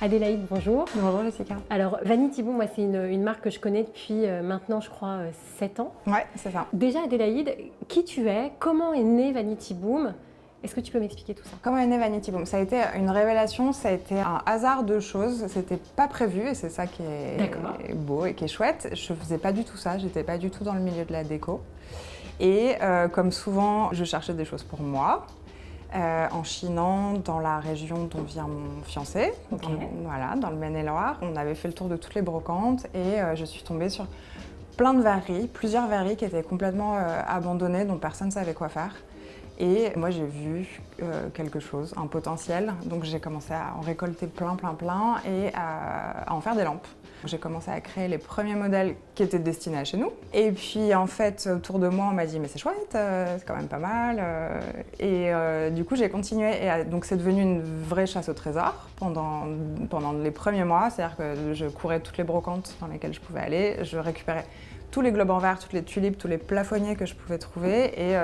Adélaïde, bonjour. Bonjour Jessica. Alors Vanity Boom, moi c'est une marque que je connais depuis maintenant je crois 7 ans. Ouais, c'est ça. Déjà Adélaïde, qui tu es? Comment est né Vanity Boom? Est-ce que tu peux m'expliquer tout ça? Comment est né Vanity Boom? Ça a été une révélation, ça a été un hasard de choses. C'était pas prévu et c'est ça qui est beau et qui est chouette. Je faisais pas du tout ça, j'étais pas du tout dans le milieu de la déco. Et comme souvent, je cherchais des choses pour moi. En Chinan, dans la région dont vient mon fiancé, voilà, dans le Maine-et-Loire. On avait fait le tour de toutes les brocantes et je suis tombée sur plein de verreries, plusieurs verreries qui étaient complètement abandonnées, dont personne ne savait quoi faire. Et moi j'ai vu quelque chose, un potentiel, donc j'ai commencé à en récolter plein et à en faire des lampes. J'ai commencé à créer les premiers modèles qui étaient destinés à chez nous. Et puis en fait, autour de moi, on m'a dit mais c'est chouette, c'est quand même pas mal. Et du coup, j'ai continué. Et donc c'est devenu une vraie chasse au trésor pendant les premiers mois. C'est-à-dire que je courais toutes les brocantes dans lesquelles je pouvais aller. Je récupérais tous les globes en verre, toutes les tulipes, tous les plafonniers que je pouvais trouver. Et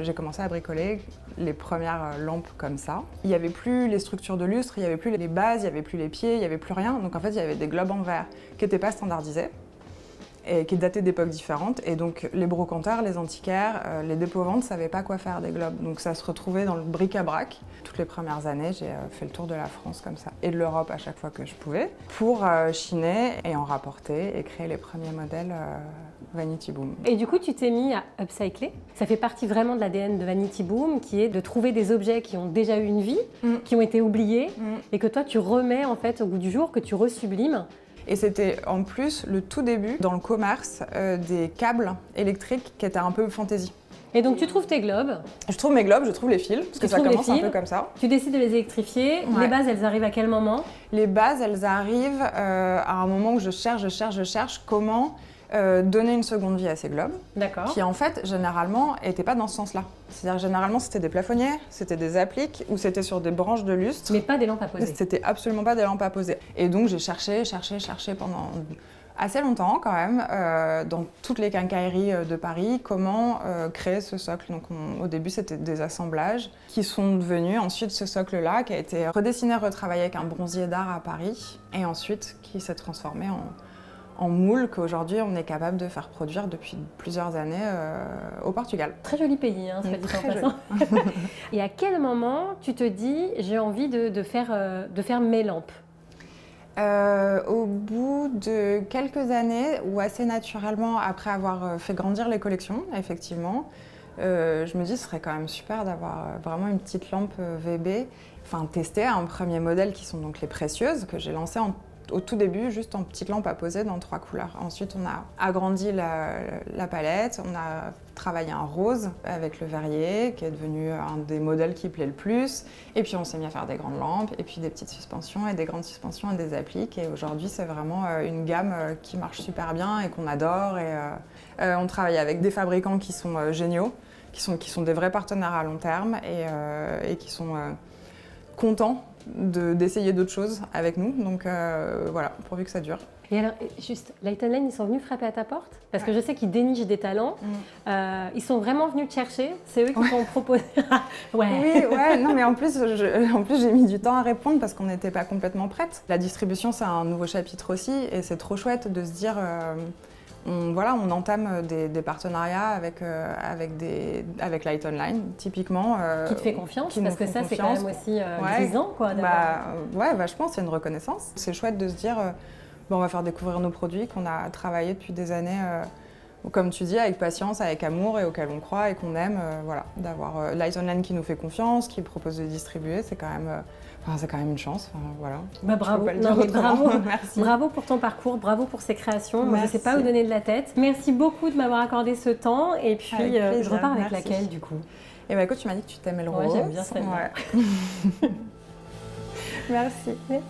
j'ai commencé à bricoler les premières lampes comme ça. Il n'y avait plus les structures de lustre, il n'y avait plus les bases, il n'y avait plus les pieds, il n'y avait plus rien. Donc en fait, il y avait des globes en verre qui n'étaient pas standardisés et qui dataient d'époques différentes. Et donc les brocanteurs, les antiquaires, les dépôt-ventes ne savaient pas quoi faire des globes. Donc ça se retrouvait dans le bric-à-brac. Toutes les premières années, j'ai fait le tour de la France comme ça et de l'Europe à chaque fois que je pouvais pour chiner et en rapporter et créer les premiers modèles Vanity Boom. Et du coup, tu t'es mis à upcycler. Ça fait partie vraiment de l'ADN de Vanity Boom, qui est de trouver des objets qui ont déjà eu une vie, qui ont été oubliés, et que toi, tu remets en fait au goût du jour, que tu resublimes. Et c'était en plus le tout début dans le commerce des câbles électriques qui étaient un peu fantaisie. Et donc tu trouves tes globes. Je trouve mes globes, je trouve les fils, parce que ça commence un peu comme ça. Tu décides de les électrifier. Ouais. Les bases, elles arrivent à quel moment? Les bases, elles arrivent à un moment où je cherche comment donner une seconde vie à ces globes. D'accord. Qui en fait, généralement, n'étaient pas dans ce sens-là. C'est-à-dire généralement, c'était des plafonniers, c'était des appliques ou c'était sur des branches de lustre. Mais pas des lampes à poser. C'était absolument pas des lampes à poser. Et donc j'ai cherché pendant assez longtemps quand même, dans toutes les quincailleries de Paris, comment créer ce socle. Donc au début, c'était des assemblages qui sont devenus ensuite ce socle-là, qui a été redessiné, retravaillé avec un bronzier d'art à Paris, et ensuite qui s'est transformé en moule qu'aujourd'hui on est capable de faire produire depuis plusieurs années au Portugal. Très joli pays, hein, soit dit en passant. Et à quel moment tu te dis j'ai envie de faire mes lampes? Au bout de quelques années, ou assez naturellement après avoir fait grandir les collections, effectivement, je me dis ce serait quand même super d'avoir vraiment une petite lampe VB, enfin tester un premier modèle qui sont donc les précieuses que j'ai lancé au tout début, juste en petite lampe à poser dans 3 couleurs. Ensuite, on a agrandi la palette, on a travaillé un rose avec le verrier, qui est devenu un des modèles qui plaît le plus. Et puis, on s'est mis à faire des grandes lampes, et puis des petites suspensions, et des grandes suspensions, et des appliques. Et aujourd'hui, c'est vraiment une gamme qui marche super bien et qu'on adore. Et on travaille avec des fabricants qui sont géniaux, qui sont des vrais partenaires à long terme, et qui sont contents d'essayer d'autres choses avec nous, donc voilà, pourvu que ça dure. Et alors, juste, Light & Lane, ils sont venus frapper à ta porte? Parce que je sais qu'ils dénichent des talents. Ils sont vraiment venus te chercher? C'est eux qui t'ont proposé? Ouais. Oui, ouais, non mais en plus j'ai mis du temps à répondre parce qu'on n'était pas complètement prête. La distribution, c'est un nouveau chapitre aussi, et c'est trop chouette de se dire on entame des partenariats avec Light & Lane, typiquement. Qui te fait confiance, parce que ça, c'est quand même aussi grisant, quoi. Ouais, vachement, c'est une reconnaissance. C'est chouette de se dire, on va faire découvrir nos produits qu'on a travaillé depuis des années, comme tu dis, avec patience, avec amour, et auxquels on croit et qu'on aime. Voilà, d'avoir Light & Lane qui nous fait confiance, qui propose de distribuer, c'est quand même une chance. Voilà. Bravo, bravo. Merci. Bravo pour ton parcours, bravo pour ces créations. Moi, je ne sais pas où donner de la tête. Merci beaucoup de m'avoir accordé ce temps. Et puis, je repars avec laquelle, du coup? Et bah écoute, tu m'as dit que tu t'aimais le rose. Ouais, j'aime bien ça. Ouais. Merci. Merci.